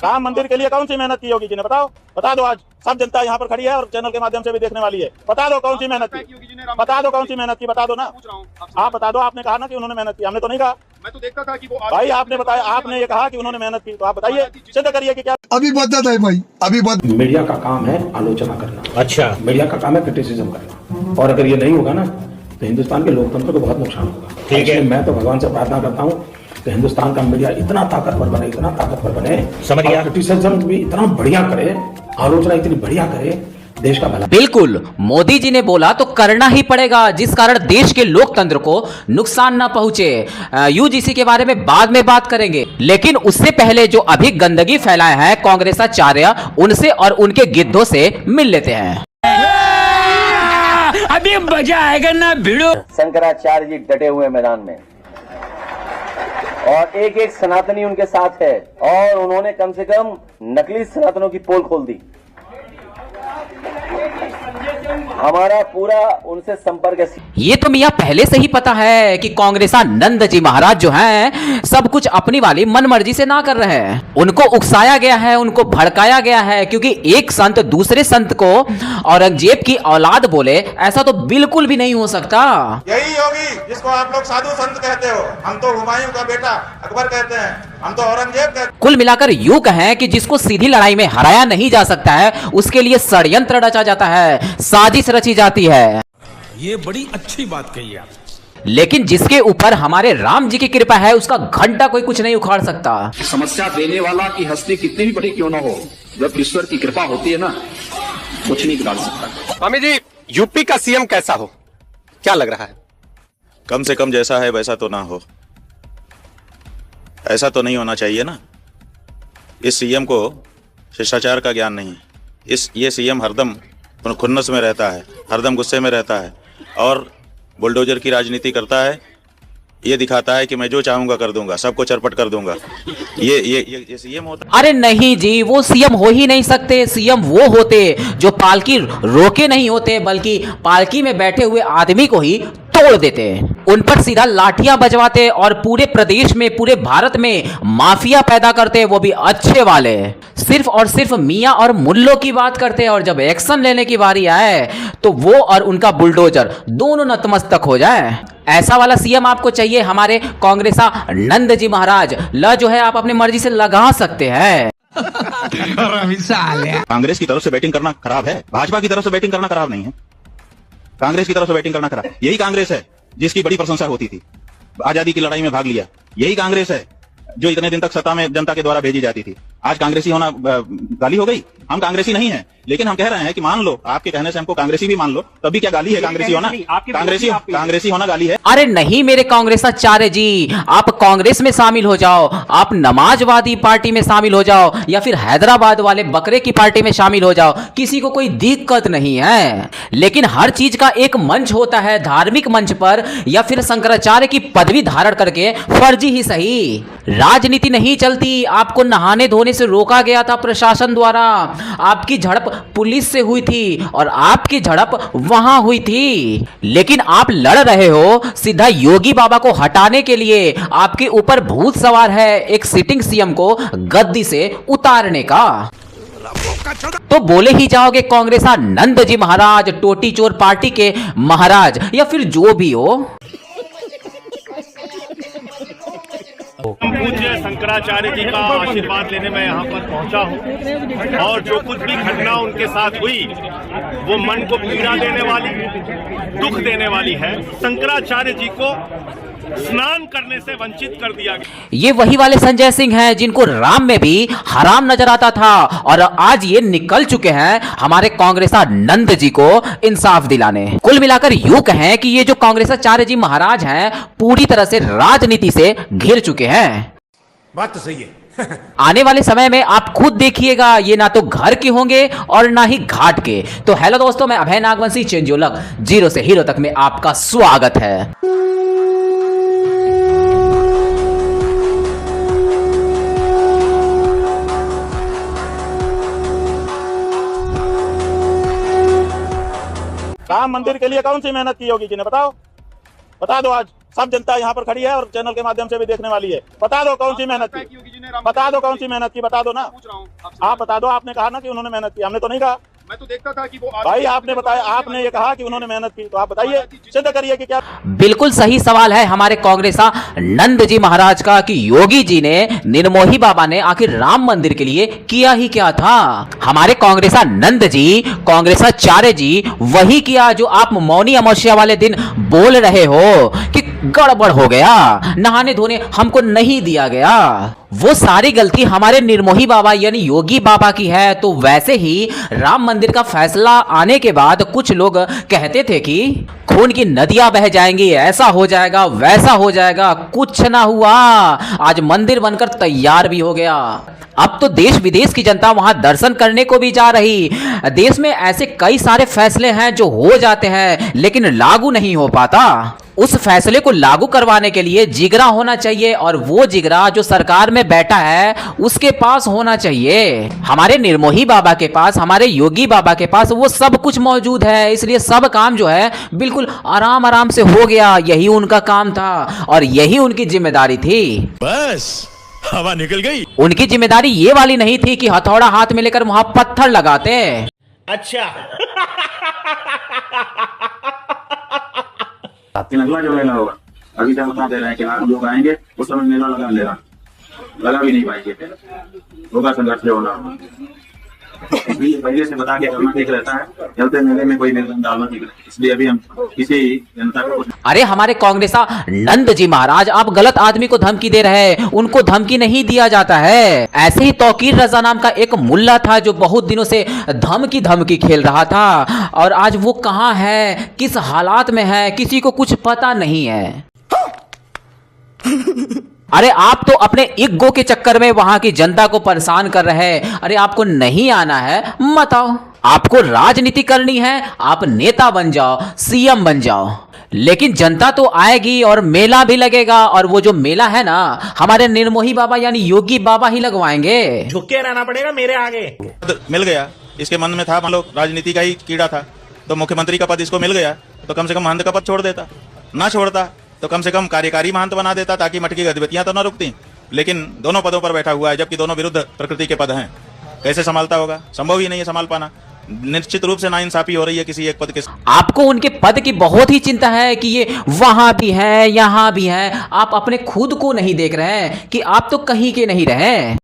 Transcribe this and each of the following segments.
राम मंदिर के लिए कौन सी मेहनत की होगी जिन्हें बताओ, बता दो। आज सब जनता यहाँ पर खड़ी है और चैनल के माध्यम से भी देखने वाली है। बता दो कौन सी मेहनत की, बता दो कौन सी मेहनत की, बता दो ना। आप बता दो, आपने कहा ना कि उन्होंने मेहनत की, हमने तो नहीं कहा। मैं तो देखता था कि वो भाई आपने बताया, आपने ये कहा कि उन्होंने मेहनत की, तो आप बताइए, सिद्ध करिए कि क्या। अभी बदत है भाई, अभी बद। मीडिया का काम है आलोचना करना। अच्छा, मीडिया का काम है क्रिटिसिज्म करना, और अगर ये नहीं होगा ना तो हिंदुस्तान के लोकतंत्र को बहुत नुकसान होगा। ठीक है, मैं तो भगवान से प्रार्थना करता हूँ कि हिंदुस्तान का मीडिया इतना ताकतवर बने, इतना ताकतवर बने, समझ गया, क्रिटिसिज्म भी इतना बढ़िया करे, आलोचना इतनी बढ़िया करे, देश का भला। बिल्कुल, मोदी जी ने बोला तो करना ही पड़ेगा, जिस कारण देश के लोकतंत्र को नुकसान ना पहुंचे। यूजीसी के बारे में बाद में बात करेंगे, लेकिन उससे पहले जो अभी गंदगी फैलाए हैं कांग्रेसाचार्य, उनसे और उनके गिद्धों से मिल लेते हैं। अभी मजा आएगा ना भिड़ो। शंकराचार्य जी डटे हुए मैदान में और एक एक सनातनी उनके साथ है, और उन्होंने कम से कम नकली सनातनों की पोल खोल दी। हमारा पूरा उनसे संपर्क है। ये तो मियां पहले से ही पता है कि कांग्रेसानंद जी महाराज जो हैं सब कुछ अपनी वाली मनमर्जी से ना कर रहे हैं। उनको उकसाया गया है, उनको भड़काया गया है, क्योंकि एक संत दूसरे संत को औरंगजेब की औलाद बोले, ऐसा तो बिल्कुल भी नहीं हो सकता। यही योगी जिसको आप लोग साधु संत कहते हो, हम तो हुमायूं का बेटा अकबर कहते हैं, हम तो औरंगजेब कहते हैं। कुल मिलाकर यूं कहें कि जिसको सीधी लड़ाई में हराया नहीं जा सकता है, उसके लिए षड्यंत्र रचा जाता है, साजिश रची जाती है। ये बड़ी अच्छी बात कही आप। लेकिन जिसके ऊपर हमारे राम जी की कृपा है, उसका घंटा कोई कुछ नहीं उखाड़ सकता। समस्या देने वाला की हस्ती कितनी भी बड़ी क्यों ना हो, जब ईश्वर की कृपा होती है ना, कुछ नहीं बिगाड़ सकता। स्वामी जी, यूपी का सीएम कैसा हो, क्या लग रहा है? कम से कम जैसा है वैसा तो ना हो, ऐसा तो नहीं होना चाहिए ना। इस सीएम को शिष्टाचार का ज्ञान नहीं है। ये सीएम हरदम खुन्नस में रहता है, हरदम गुस्से में रहता है और बुलडोजर की राजनीति करता है। ये दिखाता है कि मैं जो चाहूंगा कर दूंगा, सबको चरपट कर दूंगा। ये सीएम होता। अरे नहीं जी, वो सीएम हो ही नहीं सकते। सीएम वो होते जो पालकी रोके नहीं होते, बल्कि पालकी में बैठे हुए आदमी को ही तोड़ देते, उन पर सीधा लाठियां बजवाते और पूरे प्रदेश में, पूरे भारत में माफिया पैदा करते, वो भी अच्छे वाले। सिर्फ और सिर्फ मियां और मुल्लों की बात करते, और जब एक्शन लेने की बारी आए तो वो और उनका बुलडोजर दोनों नतमस्तक हो जाए। ऐसा वाला सीएम आपको चाहिए हमारे कांग्रेसानंद जी महाराज। ल जो है आप अपनी मर्जी से लगा सकते हैं। कांग्रेस की तरफ से बैटिंग करना खराब है, भाजपा की तरफ से बैटिंग करना खराब नहीं है। कांग्रेस की तरफ से बैटिंग करना खराब, यही कांग्रेस है जिसकी बड़ी प्रशंसा होती थी, आजादी की लड़ाई में भाग लिया। यही कांग्रेस है जो इतने दिन तक सत्ता में जनता के द्वारा भेजी जाती थी। आज कांग्रेसी होना गाली हो गई। हम कांग्रेसी नहीं हैं, लेकिन हम कह रहे हैं कि मान लो, आपके कहने से हमको कांग्रेसी भी मान लो, तभी क्या गाली है कांग्रेसी होना? कांग्रेसी होना गाली है? अरे नहीं मेरे कांग्रेसाचार्य जी, आप कांग्रेस में शामिल हो जाओ, आप नमाजवादी पार्टी में शामिल हो जाओ, या फिर हैदराबाद वाले बकरे की पार्टी में शामिल हो जाओ, किसी को कोई दिक्कत नहीं है। लेकिन हर चीज का एक मंच होता है, धार्मिक मंच पर या फिर शंकराचार्य की पदवी धारण करके, फर्जी ही सही, राजनीति नहीं चलती। आपको नहाने धोने से रोका गया था प्रशासन द्वारा, आपकी झड़प पुलिस से हुई थी और आपकी झड़प वहां हुई थी, लेकिन आप लड़ रहे हो सीधा योगी बाबा को हटाने के लिए। आपके ऊपर भूत सवार है एक सिटिंग सीएम को गद्दी से उतारने का। तो बोले ही जाओगे कांग्रेसानंद जी महाराज, टोटी चोर पार्टी के महाराज, या फिर जो भी हो। पूज्य शंकराचार्य जी का आशीर्वाद लेने मैं यहाँ पर पहुँचा हूँ, और जो कुछ भी घटना उनके साथ हुई वो मन को पीड़ा देने वाली, दुख देने वाली है। शंकराचार्य जी को स्नान करने से वंचित कर दिया गया। ये वही वाले संजय सिंह हैं जिनको राम में भी हराम नजर आता था, और आज ये निकल चुके हैं हमारे कांग्रेसानंद जी को इंसाफ दिलाने। कुल मिलाकर यूं कहें कि ये जो कांग्रेसाचार्य जी महाराज हैं, पूरी तरह से राजनीति से घिर चुके हैं। बात तो सही है। आने वाले समय में आप खुद देखिएगा, ये ना तो घर के होंगे और ना ही घाट के। तो हेलो दोस्तों, मैं अभय नागवंशी, चेंजोलक जीरो से हीरो तक में आपका स्वागत है। राम मंदिर के लिए कौन सी मेहनत की होगी जिन्हें बताओ, बता दो, आज सब जनता यहाँ पर खड़ी है और चैनल के माध्यम से भी देखने वाली है। बता दो कौन सी मेहनत की, बता दो कौन सी मेहनत की, बता दो ना। आप बता दो, आपने कहा ना कि उन्होंने मेहनत की, हमने तो नहीं कहा। मैं तो देखता था कि वो भाई आपने बताया, आपने ये कहा कि उन्होंने मेहनत की, तो आप बताइए, सिद्ध करिए कि क्या। बिल्कुल सही सवाल है हमारे कांग्रेसा नंद जी महाराज का कि योगी जी ने, निर्मोही बाबा ने आखिर राम मंदिर के लिए किया ही क्या था। हमारे कांग्रेसा नंद जी, कांग्रेसाचार्य जी वही किया जो आप मौनी अमावस्या वाले दिन बोल रहे हो कि गड़बड़ हो गया, नहाने धोने हमको नहीं दिया गया। वो सारी गलती हमारे निर्मोही बाबा यानी योगी बाबा की है। तो वैसे ही राम मंदिर का फैसला आने के बाद कुछ लोग कहते थे कि खून की नदियां बह जाएंगी, ऐसा हो जाएगा, वैसा हो जाएगा। कुछ ना हुआ, आज मंदिर बनकर तैयार भी हो गया। अब तो देश विदेश की जनता वहां दर्शन करने को भी जा रही। देश में ऐसे कई सारे फैसले हैं जो हो जाते हैं लेकिन लागू नहीं हो पाता। उस फैसले को लागू करवाने के लिए जिगरा होना चाहिए और वो जिगरा जो सरकार में बैठा है उसके पास होना चाहिए। हमारे निर्मोही बाबा के पास, हमारे योगी बाबा के पास वो सब कुछ मौजूद है, इसलिए सब काम जो है बिल्कुल आराम आराम से हो गया। यही उनका काम था और यही उनकी जिम्मेदारी थी। बस हवा निकल गई। उनकी जिम्मेदारी ये वाली नहीं थी कि हथौड़ा हाथ में लेकर वहां पत्थर लगाते। अच्छा अगला जो मेला होगा, अभी तक बता दे रहे हैं कि हम लोग आएंगे, उस समय मेला लगा भी नहीं पाएंगे, होगा संघर्ष जो होना। पहले से बता के करना ठीक रहता है, चलते मेले में कोई निर्बंध डालना ठीक रहता है, इसलिए अभी हम किसी जनता को। अरे हमारे कांग्रेसा नंद जी महाराज, आप गलत आदमी को धमकी दे रहे हैं, उनको धमकी नहीं दिया जाता है। ऐसे ही तौकीर रजा नाम का एक मुल्ला था जो बहुत दिनों से धमकी खेल रहा था और आज वो कहां है, किस हालात में है, किसी को कुछ पता नहीं है। अरे आप तो अपने इग्गो के चक्कर में वहां की जनता को परेशान कर रहे हैं। अरे आपको नहीं आना है मत आओ, आपको राजनीति करनी है, आप नेता बन जाओ, सीएम बन जाओ, लेकिन जनता तो आएगी और मेला भी लगेगा। और वो जो मेला है ना, हमारे निर्मोही बाबा यानी योगी बाबा ही लगवाएंगे। झुके रहना पड़ेगा मेरे आगे। मिल गया, इसके मन में था, मान लो राजनीति का ही कीड़ा था, तो मुख्यमंत्री का पद इसको मिल गया, तो कम से कम महंत का पद छोड़ देता, ना छोड़ता तो कम से कम कार्यकारी महंत बना देता ताकि मठ की गतिविधियां तो ना रुकती। लेकिन दोनों पदों पर बैठा हुआ है, जबकि दोनों विरुद्ध प्रकृति के पद हैं। कैसे संभालता होगा? संभव ही नहीं है संभाल पाना। निश्चित रूप से नाइंसाफी हो रही है किसी एक पद के। आपको उनके पद की बहुत ही चिंता है कि ये वहां भी है, यहां भी है। आप अपने खुद को नहीं देख रहे हैं कि आप तो कहीं के नहीं रहे।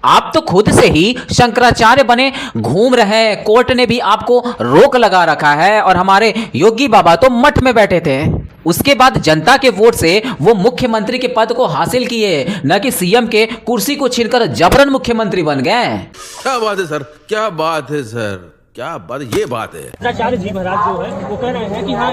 आप तो खुद से ही शंकराचार्य बने घूम रहे हैं। कोर्ट ने भी आपको रोक लगा रखा है और हमारे योगी बाबा तो मठ में बैठे थे। उसके बाद जनता के वोट से वो मुख्यमंत्री के पद को हासिल किए, न कि सीएम के कुर्सी को छीनकर जबरन मुख्यमंत्री बन गए। क्या बात है सर, क्या बात है सर, क्या बात, ये बात है। शंकराचार्य जी महाराज जो है वो कह रहे हैं कि हाँ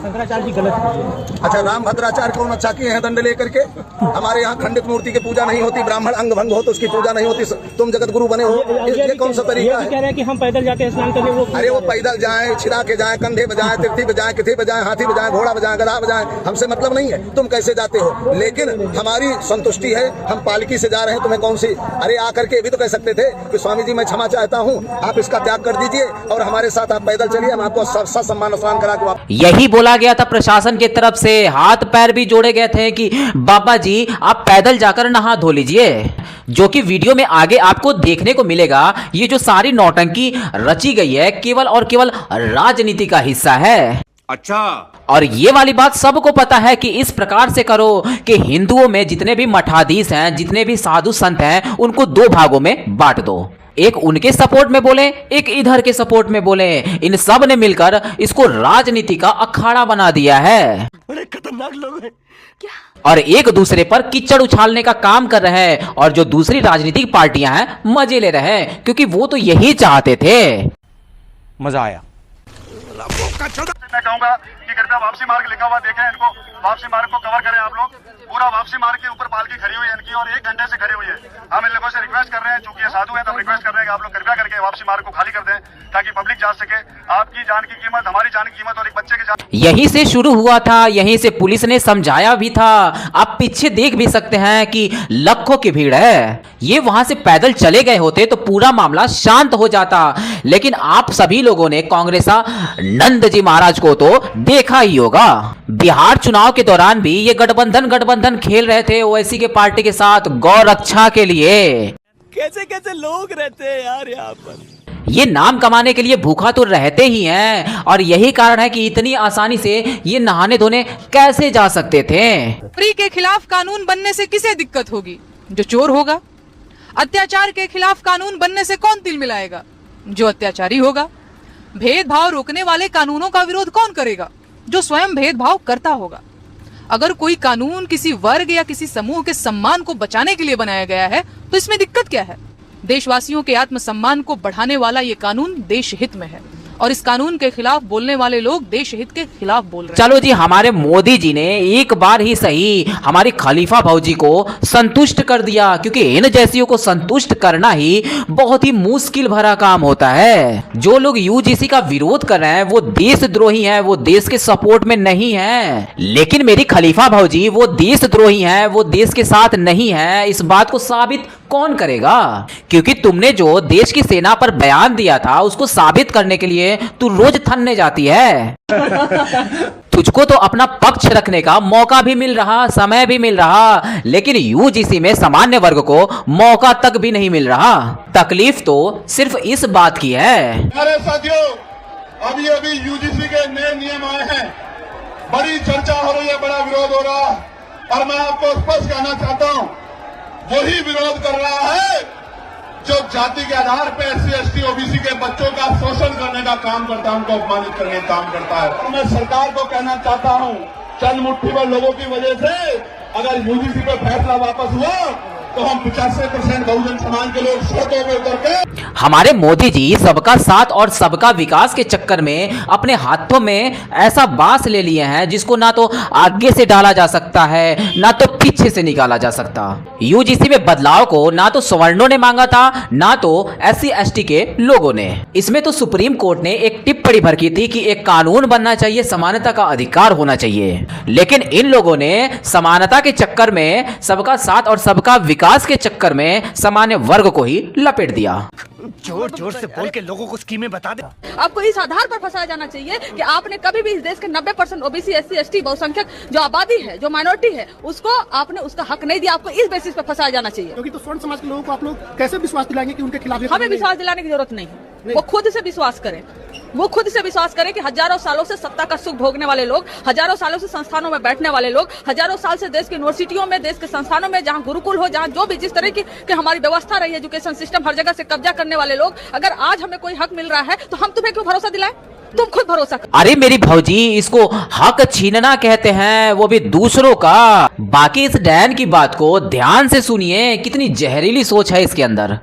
शंकराचार्य जी गलत है। अच्छा, राम भद्राचार्य कौन अच्छा किए हैं दंड लेकर के? हमारे यहाँ खंडित मूर्ति की पूजा नहीं होती, ब्राह्मण अंग भंग हो तो उसकी पूजा नहीं होती, तुम जगत गुरु बने हो, ये कौन सा तरीका है? कह रहे हैं कि हम पैदल जाते हैं स्नान करने। वो अरे वो पैदल जाए, छिड़ा के जाए, कंधे बजाए, तिरथी बजाए, किथे बजाए, हाथी बजाए, घोड़ा बजाए, गधा बजाए, हमसे मतलब नहीं है तुम कैसे जाते हो। लेकिन हमारी संतुष्टि है, हम पालकी से जा रहे हैं, तुम्हें कौन सी? अरे आकर के भी तो कह सकते थे कि स्वामी जी मैं क्षमा चाहता हूँ, आप इसका त्याग कर दीजिए और हमारे साथ आप पैदल चलिए, हम आपको सम्मान स्नान करा के वापस। यही बोला गया था प्रशासन की तरफ से, हाथ पैर भी जोड़े गए थे कि बाबा जी आप पैदल जाकर नहा धो लीजिए। जो कि वीडियो में आगे आपको देखने को मिलेगा। ये जो सारी नौटंकी रची गई है केवल और केवल राजनीति का हिस्सा है। अच्छा, और ये वाली बात सबको पता है कि इस प्रकार से करो कि हिंदुओं में जितने भी मठाधीश हैं, जितने भी साधु संत हैं, उनको दो भागों में बांट दो। एक उनके सपोर्ट में बोले, एक इधर के सपोर्ट में बोले। इन सब ने मिलकर इसको राजनीति का अखाड़ा बना दिया है। बड़े खतरनाक लोग हैं क्या? और एक दूसरे पर कीचड़ उछालने का काम कर रहे हैं। और जो दूसरी राजनीतिक पार्टियां हैं मजे ले रहे हैं, क्योंकि वो तो यही चाहते थे। मजा आया। मैं कहूंगा कि कृपया वापसी मार्ग लिखा हुआ देखें, इनको वापसी मार्ग को कवर करें आप लोग। पूरा वापसी मार्ग के ऊपर पालकी खड़ी हुई है इनकी और 1 घंटे से खड़ी हुई है। हम इन लोगों से रिक्वेस्ट कर रहे हैं, चूंकि ये साधु हैं, तो हम रिक्वेस्ट कर रहे हैं कि आप लोग कृपया करके वापसी मार्ग को खाली कर दें ताकि पब्लिक जा सके। आपकी जान की कीमत, हमारी जान की कीमत और एक बच्चे की जान। यहीं से शुरू हुआ था, यहीं से पुलिस ने समझाया भी था। आप पीछे देख भी सकते हैं कि लाखों की भीड़ है। ये वहां से पैदल चले गए होते तो पूरा मामला शांत हो जाता, लेकिन आप सभी लोगों ने कांग्रेसा नंद जी महाराज को तो देखा ही होगा। बिहार चुनाव के दौरान भी ये गठबंधन खेल रहे थे ओवैसी के पार्टी के साथ गौ रक्षा के लिए। कैसे कैसे लोग रहते हैं यार यहाँ पर। ये नाम कमाने के लिए भूखा तो रहते ही हैं, और यही कारण है कि इतनी आसानी से ये नहाने धोने कैसे जा सकते थे। चोरी के खिलाफ कानून बनने से किसे दिक्कत होगी? जो चोर होगा। अत्याचार के खिलाफ कानून बनने से कौन तिल मिलाएगा? जो अत्याचारी होगा। भेदभाव रोकने वाले कानूनों का विरोध कौन करेगा? जो स्वयं भेदभाव करता होगा। अगर कोई कानून किसी वर्ग या किसी समूह के सम्मान को बचाने के लिए बनाया गया है तो इसमें दिक्कत क्या है? देशवासियों के आत्मसम्मान को बढ़ाने वाला ये कानून देश हित में है, और इस कानून के खिलाफ बोलने वाले लोग देश हित के खिलाफ बोल रहे हैं। चलो जी, हमारे मोदी जी ने एक बार ही सही हमारी खलीफा भौजी को संतुष्ट कर दिया, क्योंकि इन जैसियों को संतुष्ट करना ही बहुत ही मुश्किल भरा काम होता है। जो लोग यूजीसी का विरोध कर रहे हैं वो देशद्रोही हैं, वो देश के सपोर्ट में नहीं है। लेकिन मेरी खलीफा भौजी वो देशद्रोही हैं, वो देश के साथ नहीं है। इस बात को साबित कौन करेगा? क्योंकि तुमने जो देश की सेना पर बयान दिया था उसको साबित करने के लिए तू रोज थनने जाती है। तुझको तो अपना पक्ष रखने का मौका भी मिल रहा, समय भी मिल रहा, लेकिन यूजीसी में सामान्य वर्ग को मौका तक भी नहीं मिल रहा। तकलीफ तो सिर्फ इस बात की है। अरे साथियों, अभी अभी यूजीसी के नए नियम आए हैं, बड़ी चर्चा हो रही है, बड़ा विरोध हो रहा है, और मैं आपको स्पष्ट कहना चाहता हूं, वही विरोध कर रहा है जो जाति के आधार पर SC ST OBC के बच्चों का शोषण करने का काम करता है, उनको अपमानित करने का काम करता है। मैं सरकार को कहना चाहता हूं, चंद मुट्ठी भर लोगों की वजह से अगर यूजीसी पे फैसला वापस हुआ तो हम 85% बहुजन समाज के लोग सड़कों पे उतर के। हमारे मोदी जी सबका साथ और सबका विकास के चक्कर में अपने हाथों में ऐसा बांस ले लिए हैं जिसको ना तो आगे से डाला जा सकता है ना तो पीछे से निकाला जा सकता। यूजीसी में बदलाव को ना तो सवर्णों ने मांगा था ना तो SC ST के लोगों ने। इसमें तो सुप्रीम कोर्ट ने एक टिप्पणी भर की थी कि एक कानून बनना चाहिए, समानता का अधिकार होना चाहिए, लेकिन इन लोगों ने समानता के चक्कर में, सबका साथ और सबका विकास के चक्कर में सामान्य वर्ग को ही लपेट दिया। जोर जोर से बोल के लोगों को स्कीमें बता दे। आपको इस आधार पर फंसाया जाना चाहिए कि आपने कभी भी इस देश के 90% OBC SC ST बहुसंख्यक जो आबादी है, जो माइनॉरिटी है, उसको आपने उसका हक नहीं दिया। आपको इस बेसिस पर फंसाया जाना चाहिए। क्योंकि तो स्वर्ण समाज के लोगों को आप लोग कैसे विश्वास दिलाएंगे कि उनके खिलाफ? हमें विश्वास दिलाने की जरूरत नहीं है, वो खुद से विश्वास करें। वो खुद से विश्वास करें कि हजारों सालों से सत्ता का सुख भोगने वाले लोग, हजारों सालों से संस्थानों में बैठने वाले लोग, हजारों साल से देश की यूनिवर्सिटियों में, देश के संस्थानों में, जहां गुरुकुल हो, जहां जो भी जिस तरह की हमारी व्यवस्था रही, एजुकेशन सिस्टम, हर जगह से कब्जा करने वाले लोग, अगर आज हमें कोई हक मिल रहा है तो हम तुम्हें क्यों भरोसा दिलाएं? तुम खुद भरोसा कर। अरे मेरी भौजी, इसको हक छीनना कहते हैं, वो भी दूसरों का। बाकी इस डैन की बात को ध्यान से सुनिए, कितनी जहरीली सोच है इसके अंदर।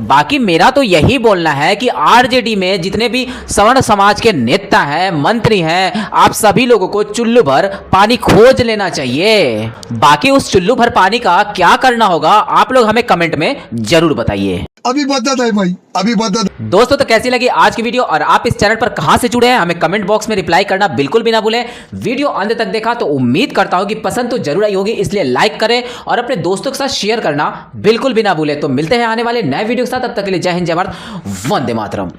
बाकी मेरा तो यही बोलना है कि आरजेडी में जितने भी सवर्ण समाज के नेता हैं, मंत्री हैं, आप सभी लोगों को चुल्लू भर पानी खोज लेना चाहिए। बाकी उस चुल्लू भर पानी का क्या करना होगा आप लोग हमें कमेंट में जरूर बताइए। अभी बदत है भाई, अभी बदत। दोस्तों, तो कैसी लगी आज की वीडियो और आप इस चैनल पर कहां से जुड़े हैं हमें कमेंट बॉक्स में रिप्लाई करना बिल्कुल भी ना भूलें। वीडियो अंत तक देखा तो उम्मीद करता हूं कि पसंद तो जरूर आई होगी, इसलिए लाइक करें और अपने दोस्तों के साथ शेयर करना बिल्कुल भी ना भूलें। तो मिलते हैं आने वाले नए वीडियो के साथ, तब तक के लिए जय हिंद, जय भारत, वंदे मातरम।